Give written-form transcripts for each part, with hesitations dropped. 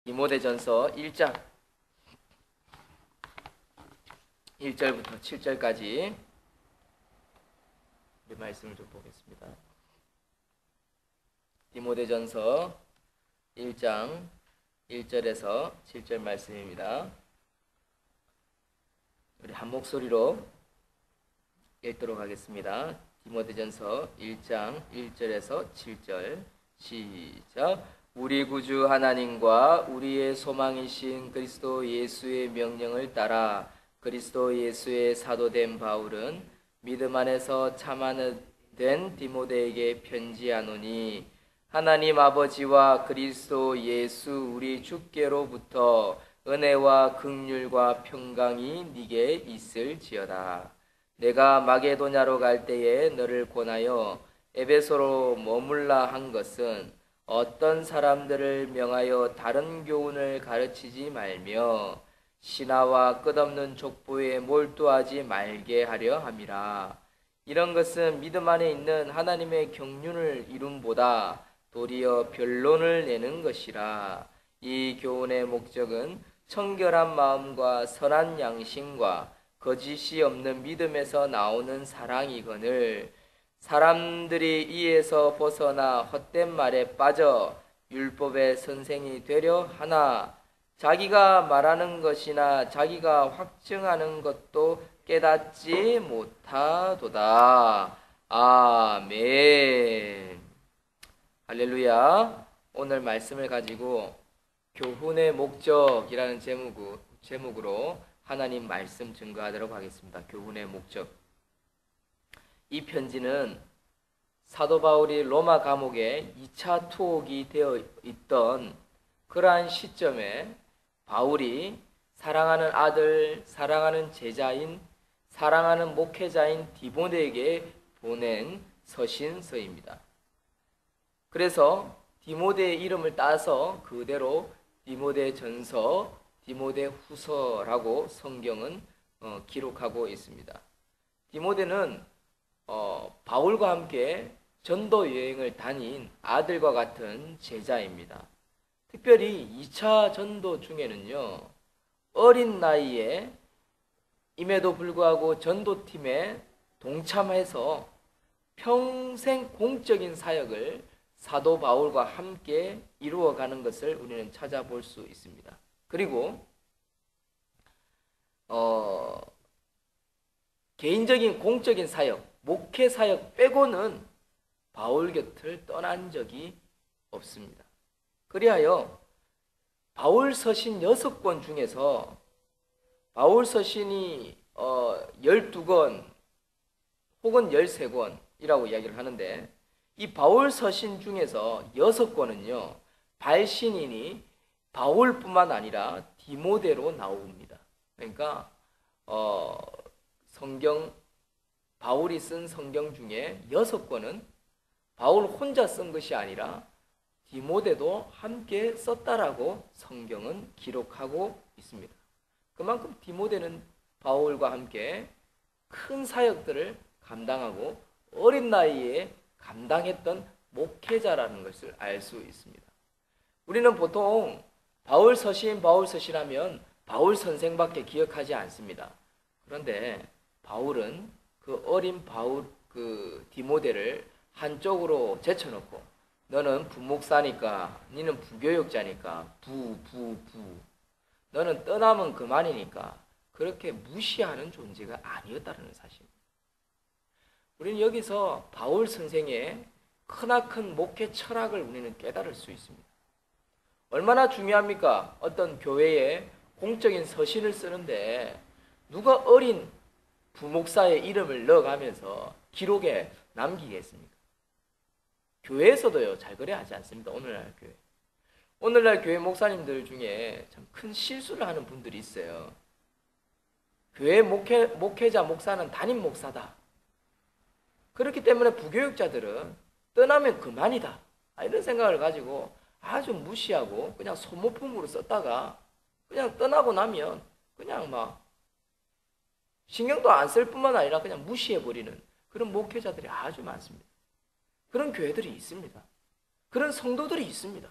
디모데전서 1장 1절부터 7절까지 우리 말씀을 좀 보겠습니다. 디모데전서 1장 1절에서 7절 말씀입니다. 우리 한 목소리로 읽도록 하겠습니다. 디모데전서 1장 1절에서 7절 시작. 우리 구주 하나님과 우리의 소망이신 그리스도 예수의 명령을 따라 그리스도 예수의 사도된 바울은 믿음 안에서 참아된 디모데에게 편지하노니, 하나님 아버지와 그리스도 예수 우리 주께로부터 은혜와 긍휼과 평강이 네게 있을지어다. 내가 마게도냐로 갈 때에 너를 권하여 에베소로 머물라 한 것은 어떤 사람들을 명하여 다른 교훈을 가르치지 말며 신하와 끝없는 족보에 몰두하지 말게 하려 함이라. 이런 것은 믿음 안에 있는 하나님의 경륜을 이룸보다 도리어 변론을 내는 것이라. 이 교훈의 목적은 청결한 마음과 선한 양심과 거짓이 없는 믿음에서 나오는 사랑이거늘, 사람들이 이에서 벗어나 헛된 말에 빠져 율법의 선생이 되려 하나 자기가 말하는 것이나 자기가 확증하는 것도 깨닫지 못하도다. 아멘. 할렐루야. 오늘 말씀을 가지고 교훈의 목적이라는 제목으로 하나님 말씀 증거하도록 하겠습니다. 교훈의 목적. 이 편지는 사도 바울이 로마 감옥에 2차 투옥이 되어 있던 그러한 시점에 바울이 사랑하는 아들, 사랑하는 제자인, 사랑하는 목회자인 디모데에게 보낸 서신서입니다. 그래서 디모데의 이름을 따서 그대로 디모데전서, 디모데후서라고 성경은 기록하고 있습니다. 디모데는 바울과 함께 전도 여행을 다닌 아들과 같은 제자입니다. 특별히 2차 전도 중에는요, 어린 나이에 임에도 불구하고 전도팀에 동참해서 평생 공적인 사역을 사도 바울과 함께 이루어가는 것을 우리는 찾아볼 수 있습니다. 그리고 개인적인 공적인 사역, 목회 사역 빼고는 바울 곁을 떠난 적이 없습니다. 그리하여 바울 서신 6권 중에서 바울 서신이 12권 혹은 13권이라고 이야기를 하는데, 이 바울 서신 중에서 6권은요 발신인이 바울뿐만 아니라 디모데로 나옵니다. 그러니까 바울이 쓴 성경 중에 6권은 바울 혼자 쓴 것이 아니라 디모데도 함께 썼다라고 성경은 기록하고 있습니다. 그만큼 디모데는 바울과 함께 큰 사역들을 감당하고 어린 나이에 감당했던 목회자라는 것을 알 수 있습니다. 우리는 보통 바울 서신 하면 바울 선생밖에 기억하지 않습니다. 그런데 바울은 그 어린 디모데를 한쪽으로 제쳐놓고, 너는 부목사니까, 너는 부교육자니까, 너는 떠나면 그만이니까, 그렇게 무시하는 존재가 아니었다는 사실입니다. 우리는 여기서 바울 선생의 크나큰 목회 철학을 우리는 깨달을 수 있습니다. 얼마나 중요합니까? 어떤 교회에 공적인 서신을 쓰는데 누가 어린 부목사의 이름을 넣어가면서 기록에 남기겠습니까? 교회에서도요 잘 그래 하지 않습니다. 오늘날 교회 목사님들 중에 참 큰 실수를 하는 분들이 있어요. 교회 목회자 목사는 담임 목사다. 그렇기 때문에 부교육자들은 떠나면 그만이다, 이런 생각을 가지고 아주 무시하고 그냥 소모품으로 썼다가 그냥 떠나고 나면 그냥 막 신경도 안 쓸 뿐만 아니라 그냥 무시해버리는 그런 목회자들이 아주 많습니다. 그런 교회들이 있습니다. 그런 성도들이 있습니다.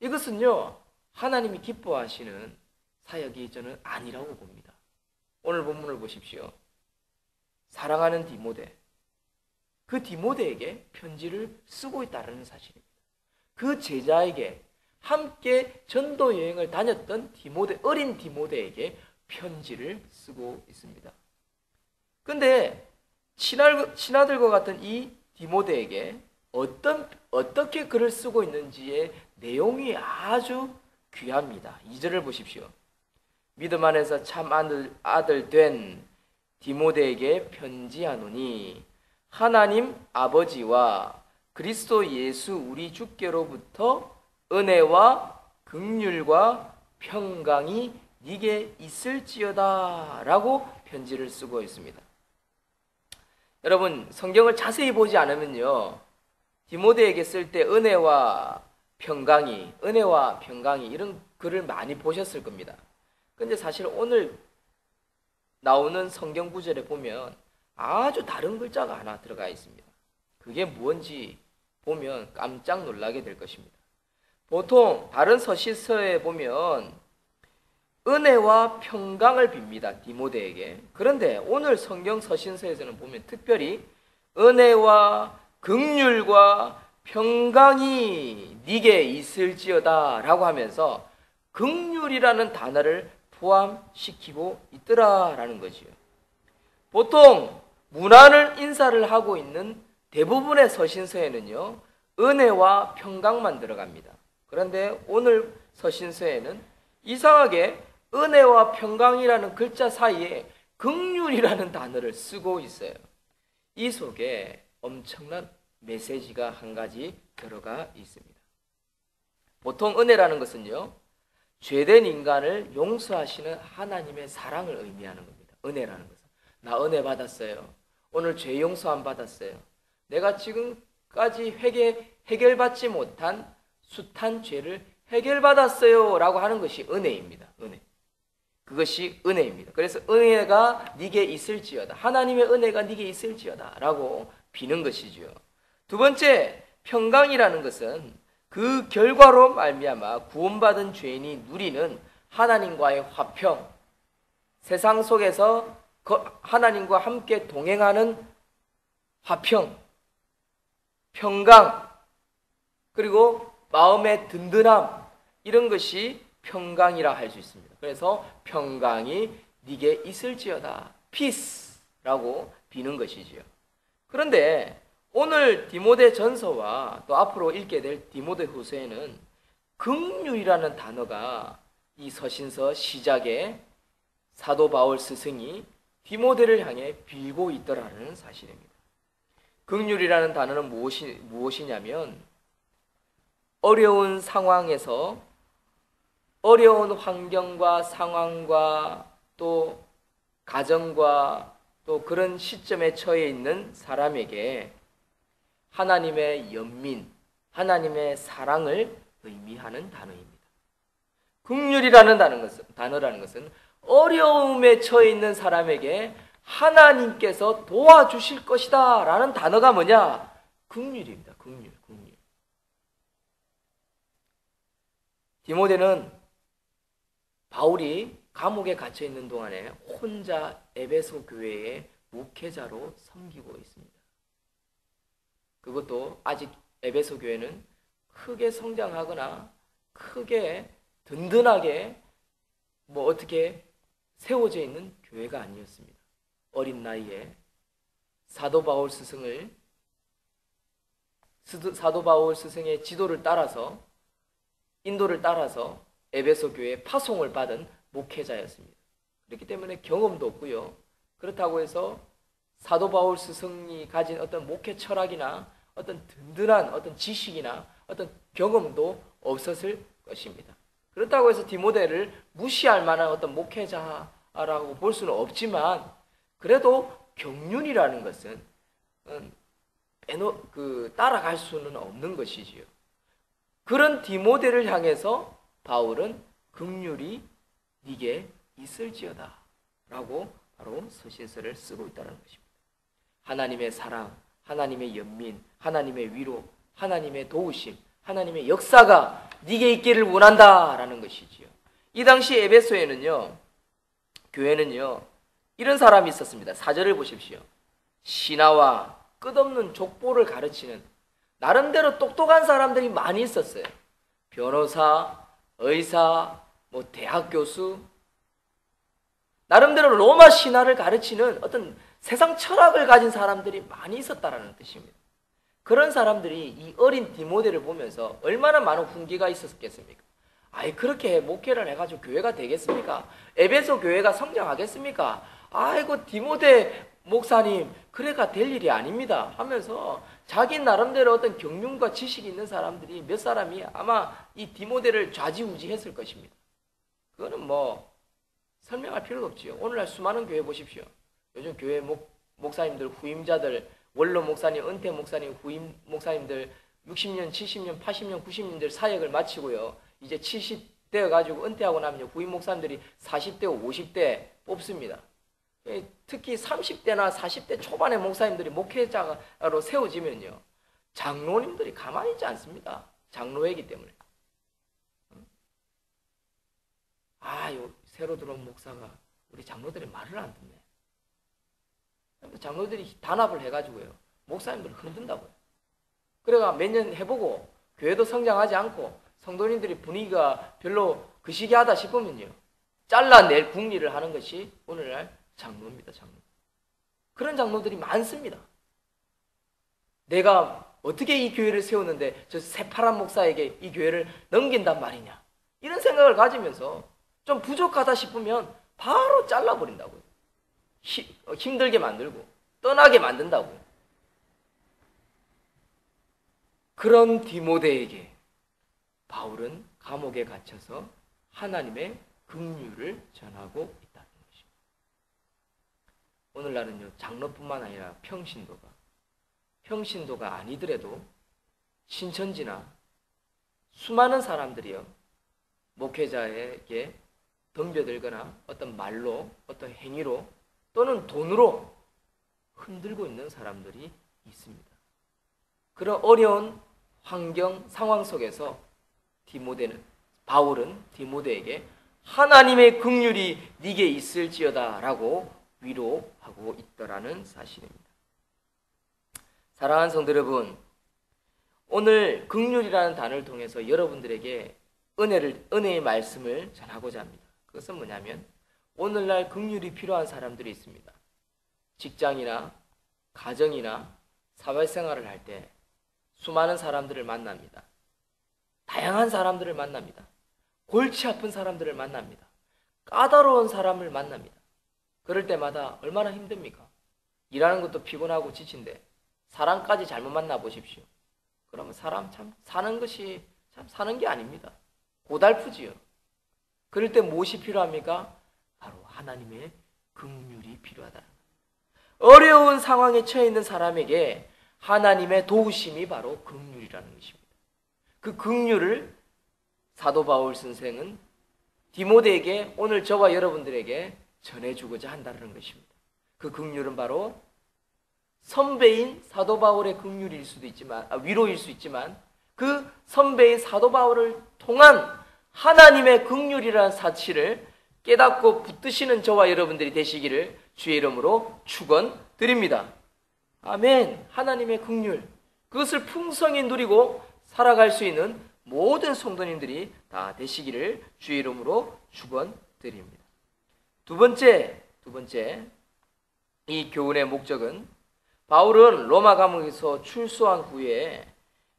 이것은요, 하나님이 기뻐하시는 사역이 저는 아니라고 봅니다. 오늘 본문을 보십시오. 사랑하는 디모데, 그 디모데에게 편지를 쓰고 있다는 사실입니다. 그 제자에게 함께 전도 여행을 다녔던 어린 디모데에게 편지를 쓰고 있습니다. 근데 친아들과 같은 이 디모데에게 어떻게 글을 쓰고 있는지의 내용이 아주 귀합니다. 2절을 보십시오. 믿음 안에서 참 아들 된 디모데에게 편지하노니 하나님 아버지와 그리스도 예수 우리 주께로부터 은혜와 긍휼과 평강이 네게 있을지어다 라고 편지를 쓰고 있습니다. 여러분, 성경을 자세히 보지 않으면요, 디모데에게 쓸 때 은혜와 평강이 이런 글을 많이 보셨을 겁니다. 근데 사실 오늘 나오는 성경 구절에 보면 아주 다른 글자가 하나 들어가 있습니다. 그게 무엇인지 보면 깜짝 놀라게 될 것입니다. 보통 다른 서신서에 보면 은혜와 평강을 빕니다, 디모데에게. 그런데 오늘 성경 서신서에서는 보면 특별히 은혜와 긍휼과 평강이 네게 있을지어다 라고 하면서 긍휼이라는 단어를 포함시키고 있더라라는 거지요. 보통 문안을 인사를 하고 있는 대부분의 서신서에는요, 은혜와 평강만 들어갑니다. 그런데 오늘 서신서에는 이상하게 은혜와 평강이라는 글자 사이에 긍휼이라는 단어를 쓰고 있어요. 이 속에 엄청난 메시지가 한 가지 들어가 있습니다. 보통 은혜라는 것은요, 죄된 인간을 용서하시는 하나님의 사랑을 의미하는 겁니다. 은혜라는 것은. 나 은혜 받았어요. 오늘 죄 용서함 받았어요. 내가 지금까지 해결받지 못한 숱한 죄를 해결받았어요 라고 하는 것이 은혜입니다. 은혜. 그것이 은혜입니다. 그래서 은혜가 네게 있을지어다, 하나님의 은혜가 네게 있을지어다 라고 비는 것이죠. 두 번째, 평강이라는 것은 그 결과로 말미암아 구원받은 죄인이 누리는 하나님과의 화평, 세상 속에서 하나님과 함께 동행하는 화평, 평강, 그리고 마음의 든든함, 이런 것이 평강이라 할 수 있습니다. 그래서 평강이 네게 있을지어다, 피스라고 비는 것이지요. 그런데 오늘 디모데 전서와 또 앞으로 읽게 될 디모데 후서에는 긍휼이라는 단어가 이 서신서 시작에 사도 바울 스승이 디모데를 향해 빌고 있더라는 사실입니다. 긍휼이라는 단어는 무엇이냐면 어려운 상황에서 어려운 환경과 상황과 또 가정과 또 그런 시점에 처해 있는 사람에게 하나님의 연민, 하나님의 사랑을 의미하는 단어입니다. 긍휼이라는 단어라는 것은 어려움에 처해 있는 사람에게 하나님께서 도와주실 것이다 라는 단어가 뭐냐? 긍휼입니다. 긍휼. 디모데는 바울이 감옥에 갇혀 있는 동안에 혼자 에베소 교회의 목회자로 섬기고 있습니다. 그것도 아직 에베소 교회는 크게 성장하거나 크게 든든하게 어떻게 세워져 있는 교회가 아니었습니다. 어린 나이에 사도 바울 스승의 지도를 따라서, 인도를 따라서 에베소 교회에 파송을 받은 목회자였습니다. 그렇기 때문에 경험도 없고요. 그렇다고 해서 사도 바울 스승이 가진 어떤 목회 철학이나 어떤 든든한 어떤 지식이나 어떤 경험도 없었을 것입니다. 그렇다고 해서 디모데를 무시할 만한 어떤 목회자라고 볼 수는 없지만, 그래도 경륜이라는 것은 따라갈 수는 없는 것이지요. 그런 디모데를 향해서 바울은 긍휼이 네게 있을지어다 라고 바로 서신서를 쓰고 있다는 것입니다. 하나님의 사랑, 하나님의 연민, 하나님의 위로, 하나님의 도우심, 하나님의 역사가 네게 있기를 원한다라는 것이지요. 이 당시 에베소에는요, 교회는요, 이런 사람이 있었습니다. 4절을 보십시오. 신하와 끝없는 족보를 가르치는 나름대로 똑똑한 사람들이 많이 있었어요. 변호사, 의사, 대학 교수, 나름대로 로마 신화를 가르치는 어떤 세상 철학을 가진 사람들이 많이 있었다라는 뜻입니다. 그런 사람들이 이 어린 디모데를 보면서 얼마나 많은 훈계가 있었겠습니까? 아이, 그렇게 목회를 해가지고 교회가 되겠습니까? 에베소 교회가 성장하겠습니까? 아이고, 디모데 목사님, 그래가 될 일이 아닙니다 하면서 자기 나름대로 어떤 경륜과 지식이 있는 사람들이 몇 사람이 아마 이 디모데를 좌지우지했을 것입니다. 그거는 설명할 필요도 없지요. 오늘날 수많은 교회 보십시오. 요즘 교회 목사님들, 후임자들, 원로 목사님, 은퇴 목사님, 후임 목사님들 60년, 70년, 80년, 90년들 사역을 마치고요. 이제 70대 가지고 은퇴하고 나면 후임 목사님들이 40대, 50대 뽑습니다. 특히 30대나 40대 초반의 목사님들이 목회자로 세워지면요, 장로님들이 가만히 있지 않습니다. 장로회이기 때문에. 새로 들어온 목사가 우리 장로들이 말을 안 듣네. 장로들이 단합을 해가지고요, 목사님들을 흔든다고요. 그래가 몇 년 해보고 교회도 성장하지 않고 성도님들이 분위기가 별로 그시기하다 싶으면요, 잘라낼 궁리를 하는 것이 오늘날 장로입니다. 장로. 그런 장로들이 많습니다. 내가 어떻게 이 교회를 세우는데 저 새파란 목사에게 이 교회를 넘긴단 말이냐, 이런 생각을 가지면서 좀 부족하다 싶으면 바로 잘라버린다고요. 힘들게 만들고 떠나게 만든다고요. 그런 디모데에게 바울은 감옥에 갇혀서 하나님의 긍휼을 전하고 있다는 것입니다. 오늘날은요, 장로뿐만 아니라 평신도가 아니더라도 신천지나 수많은 사람들이요, 목회자에게 덤벼들거나 어떤 말로, 어떤 행위로 또는 돈으로 흔들고 있는 사람들이 있습니다. 그런 어려운 환경, 상황 속에서 바울은 디모데에게 하나님의 긍휼이 네게 있을지어다 라고 위로하고 있더라는 사실입니다. 사랑하는 성도 여러분, 오늘 긍휼이라는 단어를 통해서 여러분들에게 은혜의 말씀을 전하고자 합니다. 그것은 뭐냐면, 오늘날 긍휼이 필요한 사람들이 있습니다. 직장이나 가정이나 사회생활을 할 때 수많은 사람들을 만납니다. 다양한 사람들을 만납니다. 골치 아픈 사람들을 만납니다. 까다로운 사람을 만납니다. 그럴 때마다 얼마나 힘듭니까? 일하는 것도 피곤하고 지친데 사람까지 잘못 만나보십시오. 그러면 사람 참 사는 것이 참 사는 게 아닙니다. 고달프지요. 그럴 때 무엇이 필요합니까? 바로 하나님의 긍휼이 필요하다. 어려운 상황에 처해 있는 사람에게 하나님의 도우심이 바로 긍휼이라는 것입니다. 그 긍휼을 사도 바울 선생은 디모데에게, 오늘 저와 여러분들에게 전해주고자 한다는 것입니다. 그 긍휼은 바로 선배인 사도 바울의 긍휼일 수도 있지만, 위로일 수 있지만, 그 선배인 사도 바울을 통한 하나님의 긍휼이라는 사실을 깨닫고 붙드시는 저와 여러분들이 되시기를 주의 이름으로 축원드립니다. 아멘. 하나님의 긍휼, 그것을 풍성히 누리고 살아갈 수 있는 모든 성도님들이 다 되시기를 주의 이름으로 축원드립니다. 두 번째, 이 교훈의 목적은, 바울은 로마 감옥에서 출소한 후에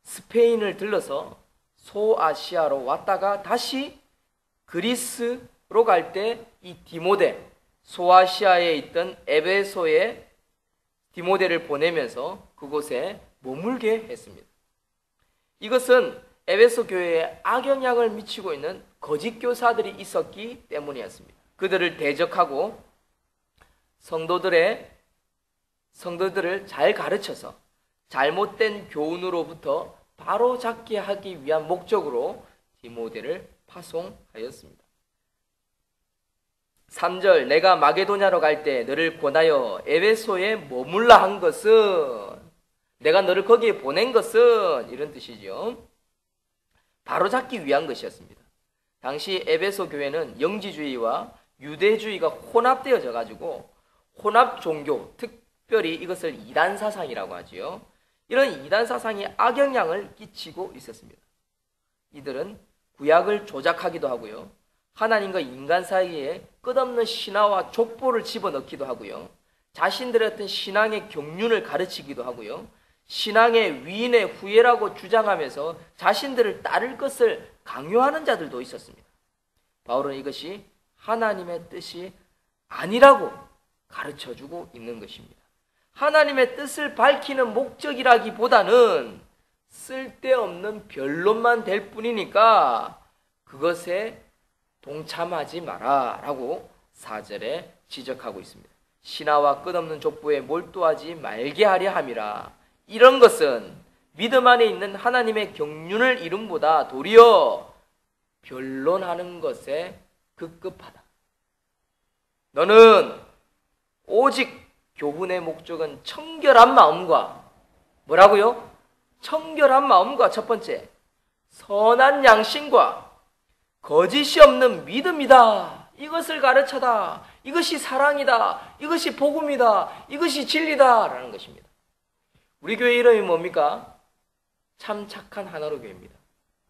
스페인을 들러서 소아시아로 왔다가 다시 그리스로 갈 때 이 디모데, 소아시아에 있던 에베소에 디모데를 보내면서 그곳에 머물게 했습니다. 이것은 에베소 교회에 악영향을 미치고 있는 거짓 교사들이 있었기 때문이었습니다. 그들을 대적하고 성도들을 잘 가르쳐서 잘못된 교훈으로부터 바로잡게 하기 위한 목적으로 디모데를 파송하였습니다. 3절, 내가 마게도냐로 갈 때 너를 권하여 에베소에 머물라 한 것은, 내가 너를 거기에 보낸 것은, 이런 뜻이죠. 바로잡기 위한 것이었습니다. 당시 에베소 교회는 영지주의와 유대주의가 혼합되어져 가지고 혼합 종교, 특별히 이것을 이단 사상이라고 하지요. 이런 이단 사상이 악영향을 끼치고 있었습니다. 이들은 구약을 조작하기도 하고요. 하나님과 인간 사이에 끝없는 신화와 족보를 집어넣기도 하고요. 자신들의 어떤 신앙의 경륜을 가르치기도 하고요. 신앙의 위인의 후예라고 주장하면서 자신들을 따를 것을 강요하는 자들도 있었습니다. 바울은 이것이 하나님의 뜻이 아니라고 가르쳐주고 있는 것입니다. 하나님의 뜻을 밝히는 목적이라기보다는 쓸데없는 변론만 될 뿐이니까 그것에 동참하지 마라 라고 4절에 지적하고 있습니다. 신화와 끝없는 족보에 몰두하지 말게 하려 함이라. 이런 것은 믿음 안에 있는 하나님의 경륜을 이름보다 도리어 변론하는 것에 급급하다. 너는 오직 교훈의 목적은 청결한 마음과 뭐라고요? 청결한 마음과 첫 번째 선한 양심과 거짓이 없는 믿음이다. 이것을 가르쳐다. 이것이 사랑이다. 이것이 복음이다. 이것이 진리다 라는 것입니다. 우리 교회 이름이 뭡니까? 참 착한 하나로 교회입니다.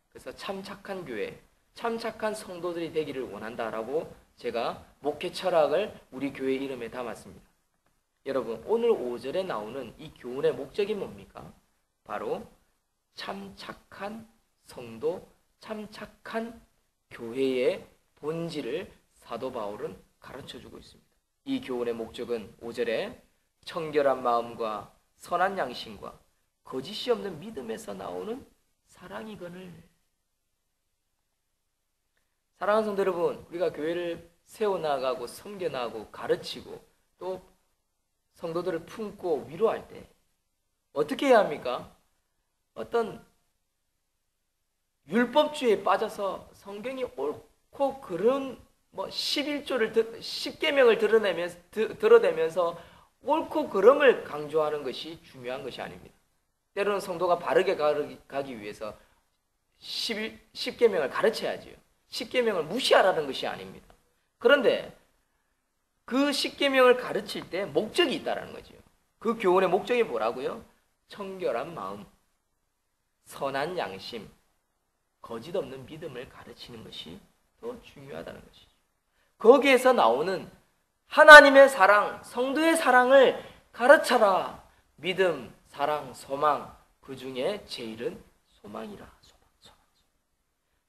그래서 참 착한 교회, 참 착한 성도들이 되기를 원한다라고 제가 목회 철학을 우리 교회 이름에 담았습니다. 여러분, 오늘 5절에 나오는 이 교훈의 목적이 뭡니까? 바로 참 착한 성도, 참 착한 교회의 본질을 사도 바울은 가르쳐주고 있습니다. 이 교훈의 목적은 5절에 청결한 마음과 선한 양심과 거짓이 없는 믿음에서 나오는 사랑이거늘. 사랑하는 성도 여러분, 우리가 교회를 세워나가고 섬겨나가고 가르치고 또 성도들을 품고 위로할 때 어떻게 해야 합니까? 어떤 율법주의에 빠져서 성경이 옳고 그른 11조를 10계명을 드러내면서 옳고 그름을 강조하는 것이 중요한 것이 아닙니다. 때로는 성도가 바르게 가기 위해서 10계명을 가르쳐야지요. 10계명을 무시하라는 것이 아닙니다. 그런데 그 10계명을 가르칠 때 목적이 있다는 거죠. 그 교훈의 목적이 뭐라고요? 청결한 마음, 선한 양심, 거짓 없는 믿음을 가르치는 것이 더 중요하다는 것이죠. 거기에서 나오는 하나님의 사랑, 성도의 사랑을 가르쳐라. 믿음, 사랑, 소망, 그 중에 제일은 소망이라. 소망.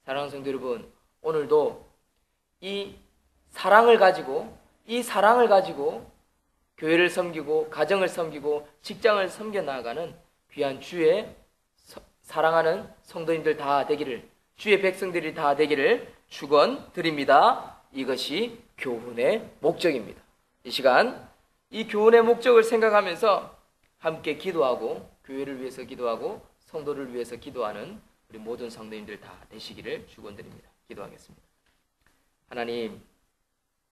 사랑하는 성도 여러분, 오늘도 이 사랑을 가지고 교회를 섬기고 가정을 섬기고 직장을 섬겨 나아가는 귀한 주의 사랑하는 성도님들 다 되기를, 주의 백성들이 다 되기를 축원드립니다. 이것이 교훈의 목적입니다. 이 시간 이 교훈의 목적을 생각하면서 함께 기도하고 교회를 위해서 기도하고 성도를 위해서 기도하는 우리 모든 성도님들 다 되시기를 축원드립니다. 기도하겠습니다. 하나님,